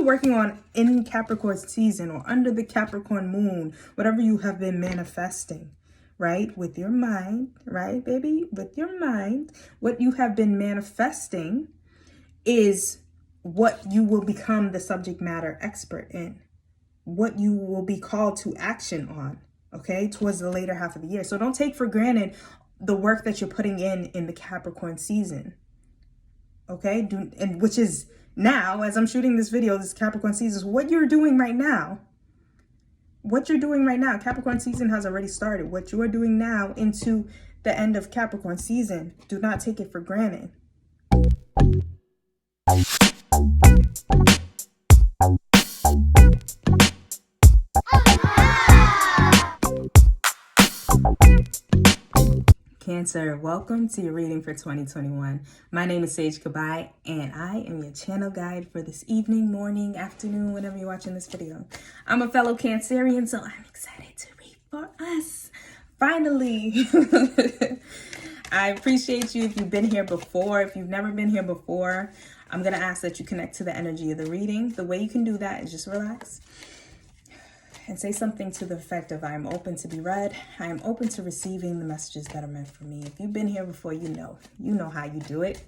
you're working on in Capricorn season or under the Capricorn moon, whatever you have been manifesting, right? With your mind, right, baby? With your mind, what you have been manifesting is what you will become the subject matter expert in, what you will be called to action on, okay, towards the later half of the year. So don't take for granted the work that you're putting in the Capricorn season, okay? And which is now, as I'm shooting this video, this Capricorn season is what you're doing right now. What you're doing right now. Capricorn season has already started. What you are doing now into the end of Capricorn season, do not take it for granted. Cancer, welcome to your reading for 2021. My name is Sage Kabai, and I am your channel guide for this evening, morning, afternoon, whenever you're watching this video. I'm a fellow Cancerian, so I'm excited to read for us. Finally. I appreciate you if you've been here before. If you've never been here before, I'm going to ask that you connect to the energy of the reading. The way you can do that is just relax and say something to the effect of, I am open to be read. I am open to receiving the messages that are meant for me. If you've been here before, you know how you do it.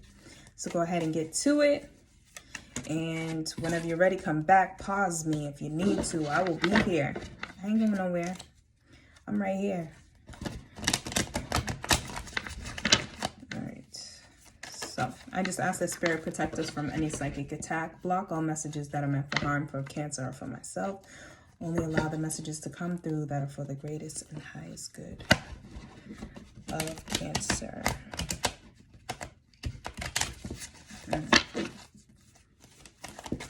So go ahead and get to it. And whenever you're ready, come back, pause me if you need to. I will be here. I ain't going nowhere. I'm right here. All right. So I just ask that Spirit protect us from any psychic attack. Block all messages that are meant for harm, for Cancer, or for myself. Only allow the messages to come through that are for the greatest and highest good of Cancer.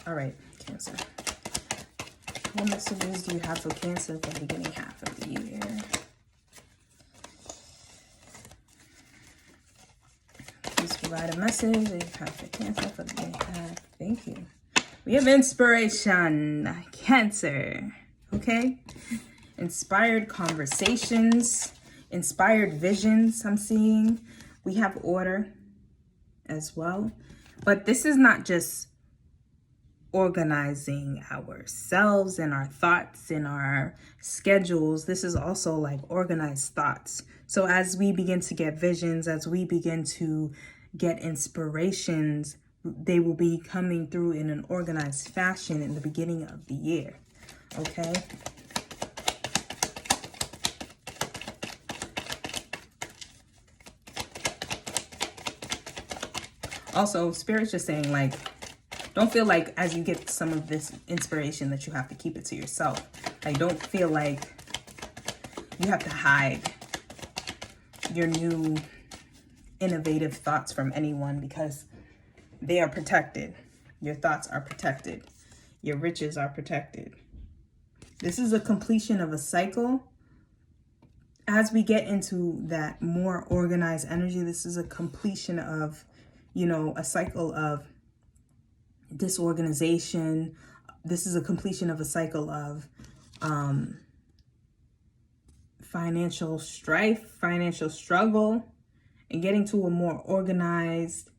All right, Cancer. What messages do you have for Cancer for the beginning half of the year? Please provide a message that you have for Cancer for the beginning half. Thank you. We have inspiration, Cancer, okay? Inspired conversations, inspired visions I'm seeing. We have order as well. But this is not just organizing ourselves and our thoughts and our schedules. This is also like organized thoughts. So as we begin to get visions, as we begin to get inspirations, they will be coming through in an organized fashion in the beginning of the year, okay? Also, Spirit's just saying, like, don't feel like as you get some of this inspiration that you have to keep it to yourself. Like, don't feel like you have to hide your new innovative thoughts from anyone, because they are protected. Your thoughts are protected. Your riches are protected. This is a completion of a cycle. As we get into that more organized energy, this is a completion of, a cycle of disorganization. This is a completion of a cycle of financial strife, financial struggle, and getting to a more organized,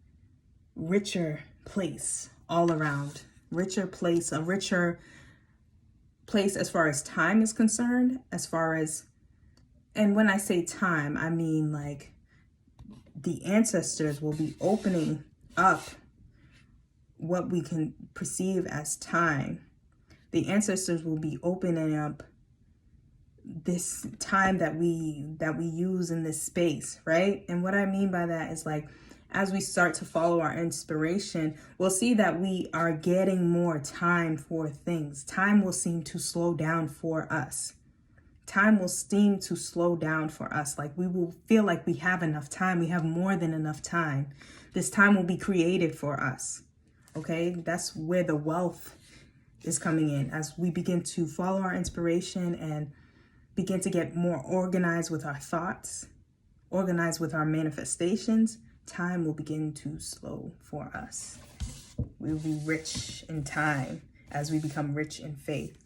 richer place all around. Richer place, a richer place as far as time is concerned, and when I say time, I mean like the ancestors will be opening up what we can perceive as time. The ancestors will be opening up this time that we use in this space, right? And what I mean by that is, like, as we start to follow our inspiration, we'll see that we are getting more time for things. Time will seem to slow down for us. Time will seem to slow down for us. Like, we will feel like we have enough time. We have more than enough time. This time will be created for us. Okay, that's where the wealth is coming in. As we begin to follow our inspiration and begin to get more organized with our thoughts, organized with our manifestations, time will begin to slow for us. We will be rich in time as we become rich in faith.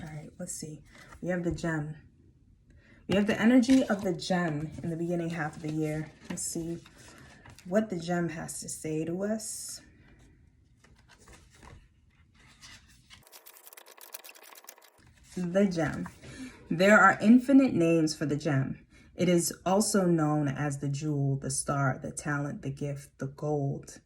All right, let's see. We have the gem. We have the energy of the gem in the beginning half of the year. Let's see what the gem has to say to us. The gem. There are infinite names for the gem. It is also known as the jewel, the star, the talent, the gift, the gold.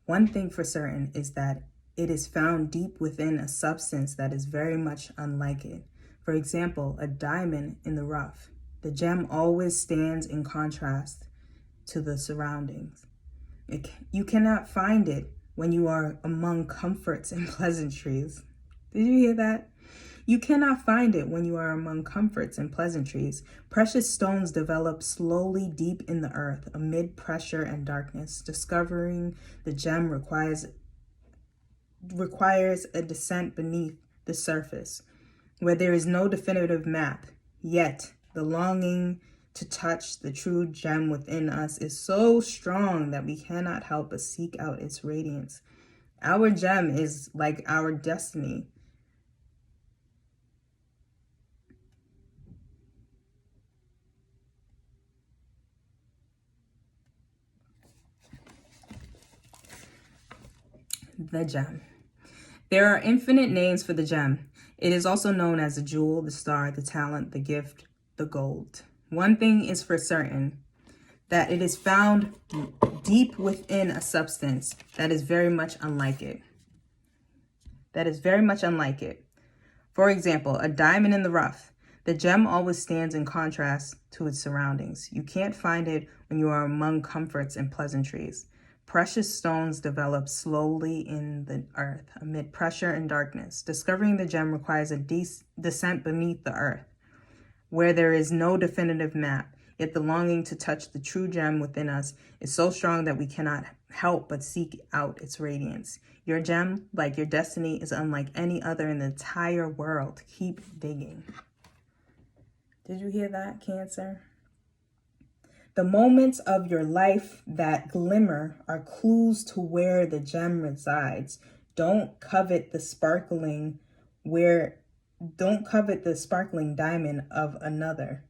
One thing for certain is that it is found deep within a substance that is very much unlike it. For example, a diamond in the rough. The gem always stands in contrast to the surroundings. You cannot find it when you are among comforts and pleasantries. Did you hear that? You cannot find it when you are among comforts and pleasantries. Precious stones develop slowly deep in the earth, amid pressure and darkness. Discovering the gem requires a descent beneath the surface, where there is no definitive map. Yet, the longing to touch the true gem within us is so strong that we cannot help but seek out its radiance. Our gem is like our destiny. The gem. There are infinite names for the gem. It is also known as the jewel, the star, the talent, the gift, the gold. One thing is for certain, that it is found deep within a substance that is very much unlike it. For example, a diamond in the rough. The gem always stands in contrast to its surroundings. You can't find it when you are among comforts and pleasantries. Precious stones develop slowly in the earth amid pressure and darkness. Discovering the gem requires a descent beneath the earth, where there is no definitive map. Yet the longing to touch the true gem within us is so strong that we cannot help but seek out its radiance. Your gem, like your destiny, is unlike any other in the entire world. Keep digging. Did you hear that, Cancer? The moments of your life that glimmer are clues to where the gem resides. Don't covet the sparkling diamond of another.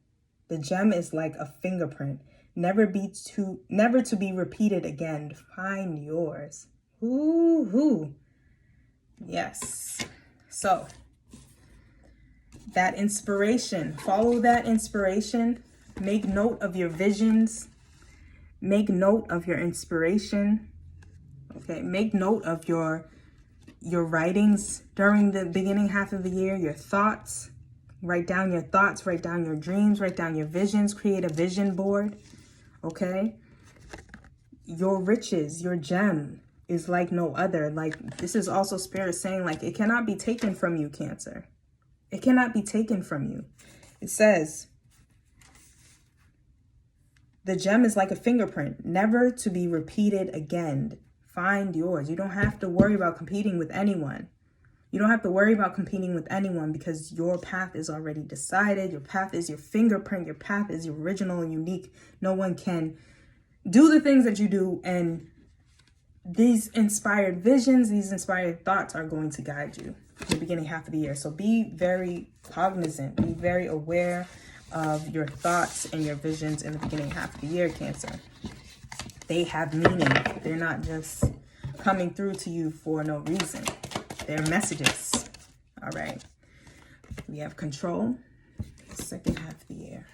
The gem is like a fingerprint, never to be repeated again. Find yours. Ooh. Yes. So, that inspiration, follow that inspiration. Make note of your visions. Make note of your inspiration. Okay, make note of your writings during the beginning half of the year, your thoughts. Write down your thoughts, write down your dreams, write down your visions, create a vision board. Okay? Your riches, your gem is like no other. Like, this is also Spirit saying, like, it cannot be taken from you, Cancer. It cannot be taken from you. It says, the gem is like a fingerprint, never to be repeated again. Find yours. You don't have to worry about competing with anyone. You don't have to worry about competing with anyone because your path is already decided. Your path is your fingerprint. Your path is original and unique. No one can do the things that you do. And these inspired visions, these inspired thoughts are going to guide you in the beginning half of the year. So be very cognizant. Be very aware of your thoughts and your visions in the beginning half of the year, Cancer. They have meaning. They're not just coming through to you for no reason. They're messages. All right. We have control. Second half of the year.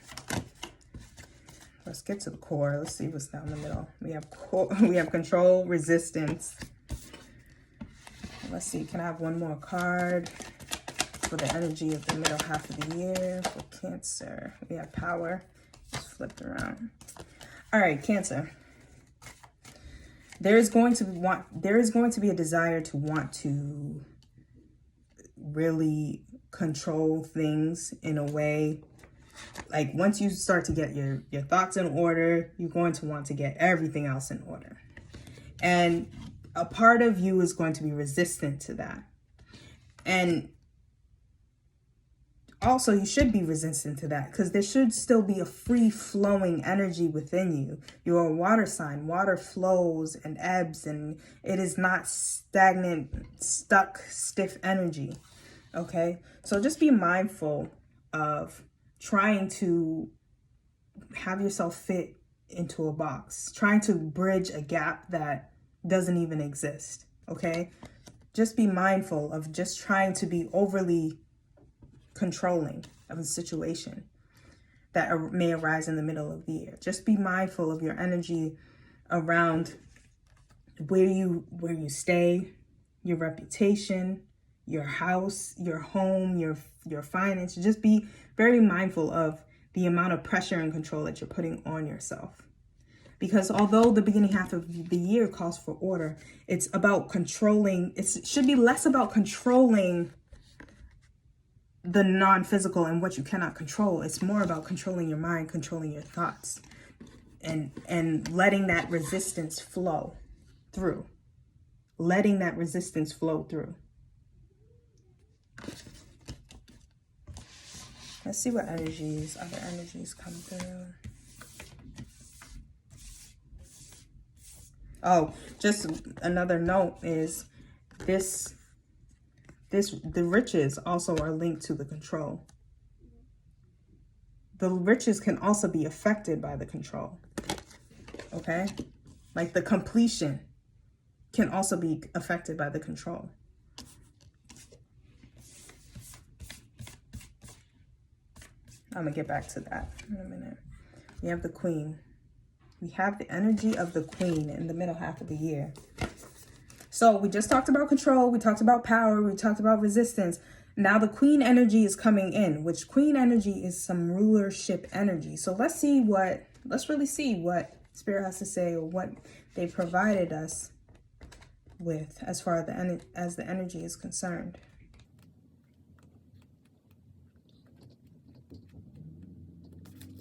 Let's get to the core. Let's see what's down the middle. We have control, resistance. Let's see. Can I have one more card for the energy of the middle half of the year for Cancer? We have power. Just flipped around. All right, Cancer. There is going to be a desire to want to really control things in a way. Like, once you start to get your thoughts in order, you're going to want to get everything else in order. And a part of you is going to be resistant to that. And also, you should be resistant to that because there should still be a free-flowing energy within you. You're a water sign. Water flows and ebbs, and it is not stagnant, stuck, stiff energy. Okay? So just be mindful of trying to have yourself fit into a box, trying to bridge a gap that doesn't even exist. Okay? Just be mindful of just trying to be overly controlling of a situation that may arise in the middle of the year. Just be mindful of your energy around where you stay, your reputation, your house, your home, your finance. Just be very mindful of the amount of pressure and control that you're putting on yourself. Because although the beginning half of the year calls for order, it's about controlling. It should be less about controlling the non-physical and what you cannot control. It's more about controlling your mind, controlling your thoughts, and letting that resistance flow through. Letting that resistance flow through. Let's see what other energies come through. Oh, just another note is the riches also are linked to the control. The riches can also be affected by the control. Okay? Like the completion can also be affected by the control. I'm going to get back to that in a minute. We have the Queen. We have the energy of the Queen in the middle half of the year. So we just talked about control. We talked about power. We talked about resistance. Now the Queen energy is coming in, which Queen energy is some rulership energy. So let's really see what Spirit has to say, or what they provided us with as far as the energy is concerned.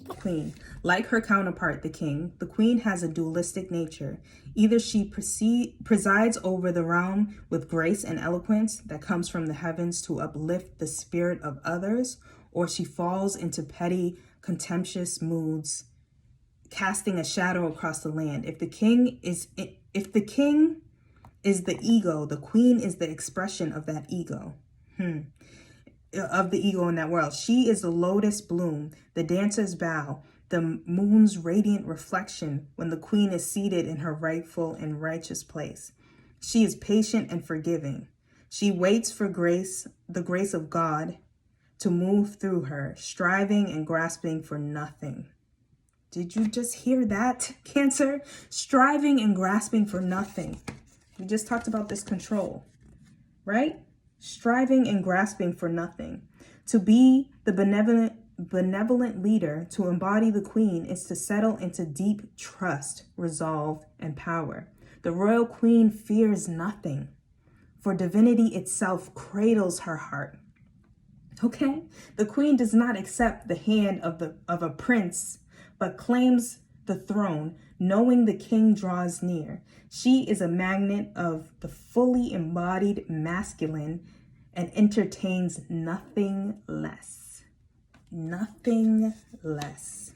Queen. Like her counterpart, the King, the Queen has a dualistic nature. Either she presides over the realm with grace and eloquence that comes from the heavens to uplift the spirit of others, or she falls into petty, contemptuous moods, casting a shadow across the land. If the king is the ego, the Queen is the expression of that ego. Of the ego in that world. She is the lotus bloom, the dancer's bow, the moon's radiant reflection when the Queen is seated in her rightful and righteous place. She is patient and forgiving. She waits for grace, the grace of God, to move through her, striving and grasping for nothing. Did you just hear that, Cancer? Striving and grasping for nothing. We just talked about this control, right? Striving and grasping for nothing. To be the benevolent leader, to embody the Queen, is to settle into deep trust, resolve, and power. The royal Queen fears nothing, for divinity itself cradles her heart. Okay? The Queen does not accept the hand of a prince, but claims the throne, knowing the king draws near. She is a magnet of the fully embodied masculine and entertains nothing less. Nothing less.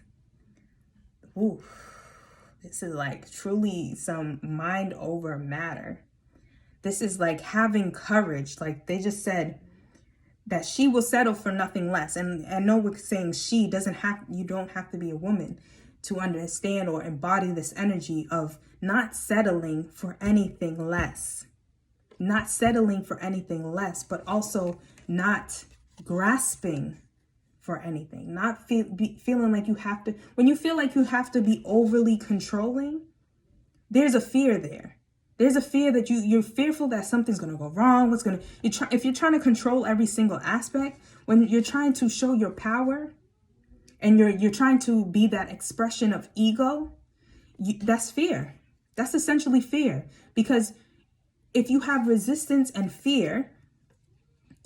Ooh, this is like truly some mind over matter. This is like having courage. Like they just said that she will settle for nothing less. And I know we're saying you don't have to be a woman to understand or embody this energy of not settling for anything less. Not settling for anything less, but also not grasping for anything. Not feeling like you have to. When you feel like you have to be overly controlling, there's a fear there. There's a fear that you're fearful that something's going to go wrong. If you're trying to control every single aspect, when you're trying to show your power and you're trying to be that expression of ego, that's fear. That's essentially fear. Because if you have resistance and fear,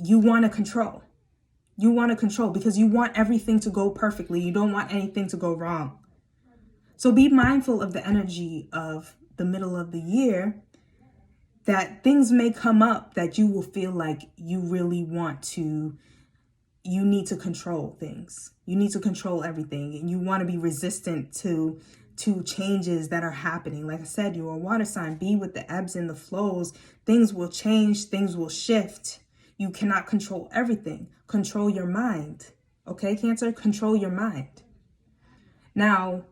you want to control. You want to control because you want everything to go perfectly. You don't want anything to go wrong. So be mindful of the energy of the middle of the year, that things may come up that you will feel like you need to control things. You need to control everything, and you want to be resistant to changes that are happening. Like I said, you're a water sign. Be with the ebbs and the flows. Things will change. Things will shift. You cannot control everything. Control your mind. Okay, Cancer? Control your mind. Now,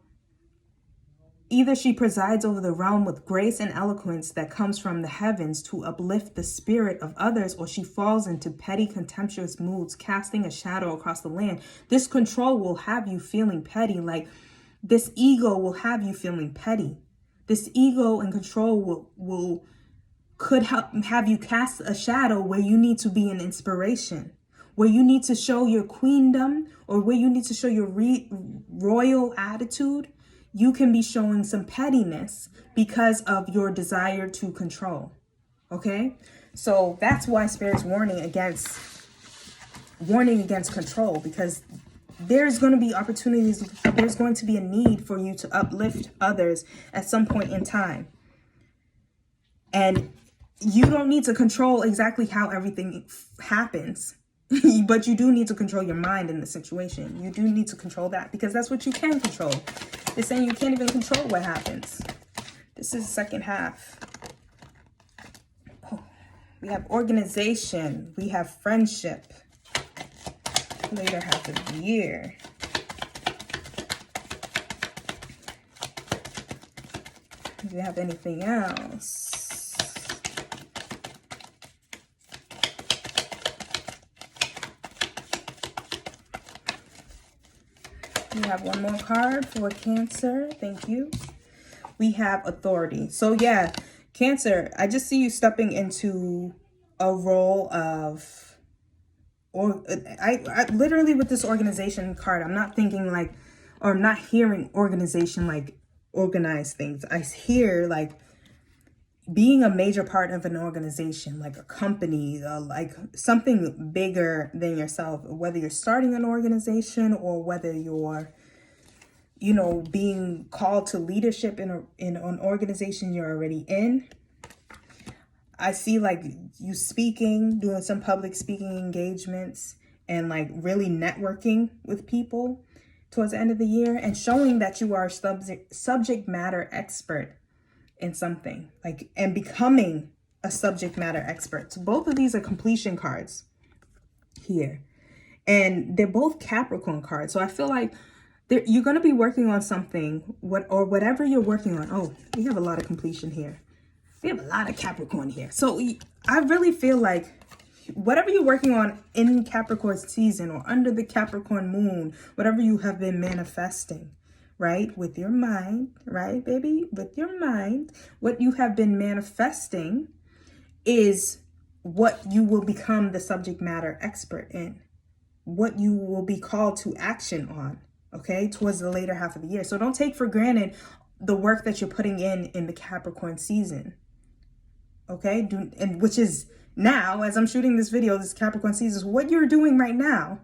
Either she presides over the realm with grace and eloquence that comes from the heavens to uplift the spirit of others, or she falls into petty, contemptuous moods, casting a shadow across the land. This control will have you feeling petty. Like, this ego will have you feeling petty. This ego and control could have you cast a shadow where you need to be an inspiration, where you need to show your queendom, or where you need to show your royal attitude. You can be showing some pettiness because of your desire to control. Okay? So that's why Spirit's warning against control, because there's going to be opportunities, there's going to be a need for you to uplift others at some point in time. And you don't need to control exactly how everything happens, but you do need to control your mind in the situation. You do need to control that, because that's what you can control. They're saying you can't even control what happens. This is the second half. Oh, we have organization. We have friendship. Later half of the year. Do you have anything else? We have one more card for Cancer. Thank you. We have authority. So yeah, Cancer, I just see you stepping into a role of, or I literally with this organization card, I'm not thinking like, or I'm not hearing organization like organize things. I hear like being a major part of an organization, like a company, like something bigger than yourself, whether you're starting an organization or whether you're, you know, being called to leadership in an organization you're already in. I see like you speaking, doing some public speaking engagements and like really networking with people towards the end of the year and showing that you are a subject matter expert in something, like, and becoming a subject matter expert. So both of these are completion cards here, and they're both Capricorn cards. So I feel like you're going to be working on something, whatever you're working on. Oh, we have a lot of completion here. We have a lot of Capricorn here. So I really feel like whatever you're working on in Capricorn season or under the Capricorn moon, whatever you have been manifesting, right? With your mind, right, baby? With your mind, what you have been manifesting is what you will become the subject matter expert in, what you will be called to action on, okay, towards the later half of the year. So don't take for granted the work that you're putting in the Capricorn season, okay? And which is now, as I'm shooting this video, this Capricorn season is what you're doing right now.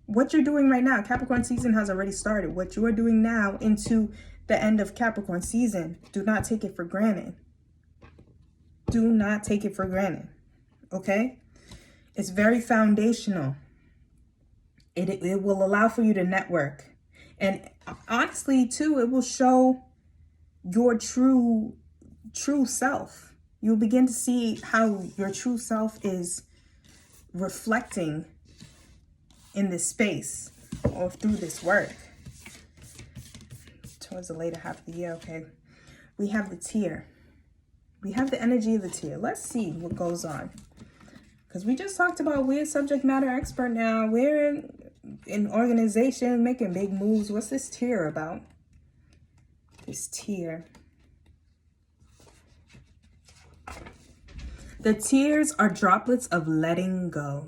What you're doing right now, Capricorn season has already started. What you're doing now into the end of Capricorn season, do not take it for granted. Do not take it for granted, okay? It's very foundational. It will allow for you to network. And honestly, too, it will show your true self. You'll begin to see how your true self is reflecting in this space or through this work towards the later half of the year. Okay, we have the tear. We have the energy of the tear. Let's see what goes on, because we just talked about we're subject matter expert now. We're in organization making big moves. What's this tear about? This tear. The tears are droplets of letting go.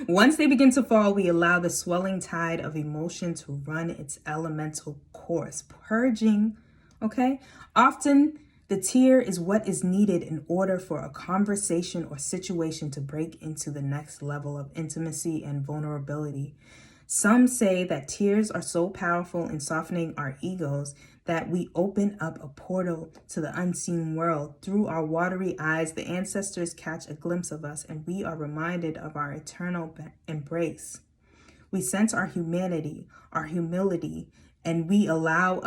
Once they begin to fall, we allow the swelling tide of emotion to run its elemental course, purging, okay? Often, the tear is what is needed in order for a conversation or situation to break into the next level of intimacy and vulnerability. Some say that tears are so powerful in softening our egos that we open up a portal to the unseen world. Through our watery eyes, the ancestors catch a glimpse of us, and we are reminded of our eternal embrace. We sense our humanity, our humility, and we allow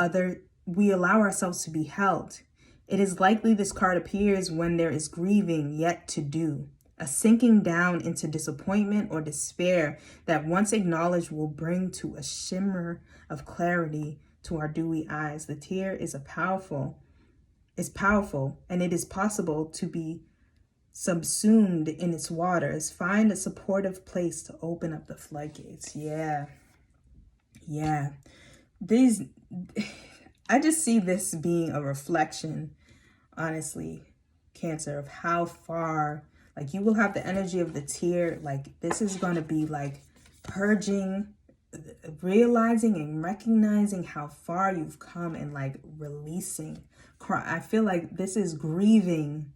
ourselves to be held. It is likely this card appears when there is grieving yet to do, a sinking down into disappointment or despair that once acknowledged will bring to a shimmer of clarity to our dewy eyes. The tear is powerful, and it is possible to be subsumed in its waters. Find a supportive place to open up the floodgates. Yeah. I just see this being a reflection, honestly, Cancer, of how far, like, you will have the energy of the tear. Like, this is going to be like purging, realizing and recognizing how far you've come, and like releasing. I feel like this is grieving.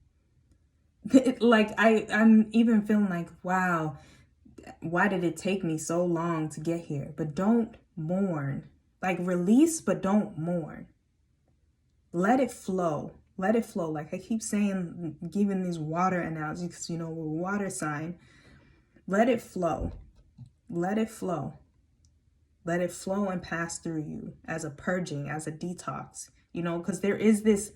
Like, I'm even feeling like, wow, why did it take me so long to get here? But don't mourn. Like, release, but don't mourn. Let it flow. Let it flow. Like I keep saying, giving these water analogies, because, you know, we're a water sign. Let it flow. Let it flow. Let it flow and pass through you as a purging, as a detox, you know, because there is this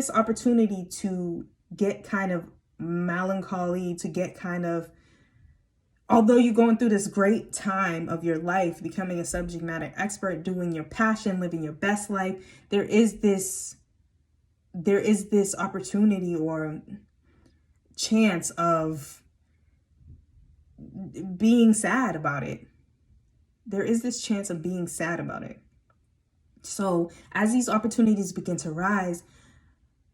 opportunity to get kind of melancholy, to get kind of, although you're going through this great time of your life, becoming a subject matter expert, doing your passion, living your best life, there is this opportunity or chance of being sad about it. There is this chance of being sad about it. So as these opportunities begin to rise,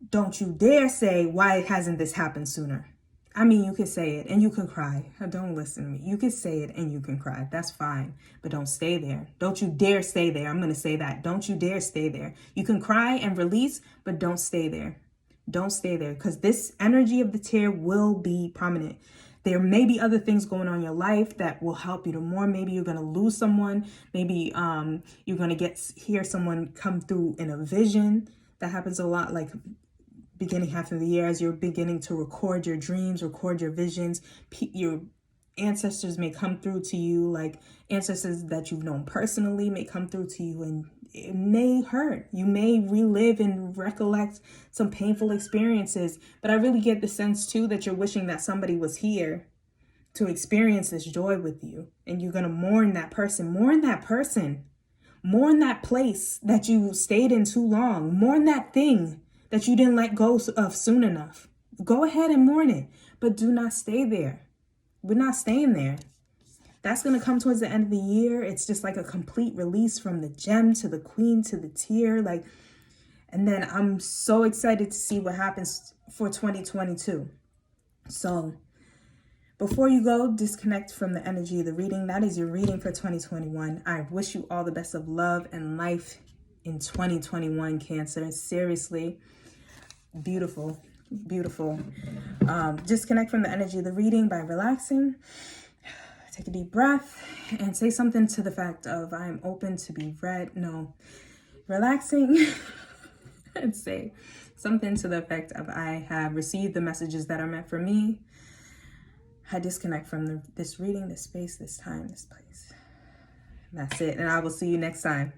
don't you dare say, why hasn't this happened sooner? I mean, you can say it and you can cry. Don't listen to me. You can say it and you can cry. That's fine. But don't stay there. Don't you dare stay there. I'm going to say that. Don't you dare stay there. You can cry and release, but don't stay there. Don't stay there, because this energy of the tear will be prominent. There may be other things going on in your life that will help you to mourn. Maybe you're going to lose someone. Maybe you're going to hear someone come through in a vision. That happens a lot, like beginning half of the year, as you're beginning to record your dreams, record your visions. Your ancestors may come through to you, like ancestors that you've known personally may come through to you, and it may hurt. You may relive and recollect some painful experiences, but I really get the sense too that you're wishing that somebody was here to experience this joy with you, and you're going to mourn that person. Mourn that person. Mourn that place that you stayed in too long. Mourn that thing that you didn't let go of soon enough. Go ahead and mourn it, but do not stay there. We're not staying there. That's going to come towards the end of the year. It's just like a complete release from the gem to the queen to the tear. Like, and then I'm so excited to see what happens for 2022. So before you go, disconnect from the energy of the reading. That is your reading for 2021. I wish you all the best of love and life in 2021, Cancer. Seriously. Beautiful. Disconnect from the energy of the reading by relaxing. Take a deep breath and say something to the fact of, I am open to be read. No, relaxing and say something to the effect of, I have received the messages that are meant for me. I disconnect from this reading, this space, this time, this place. That's it. And I will see you next time.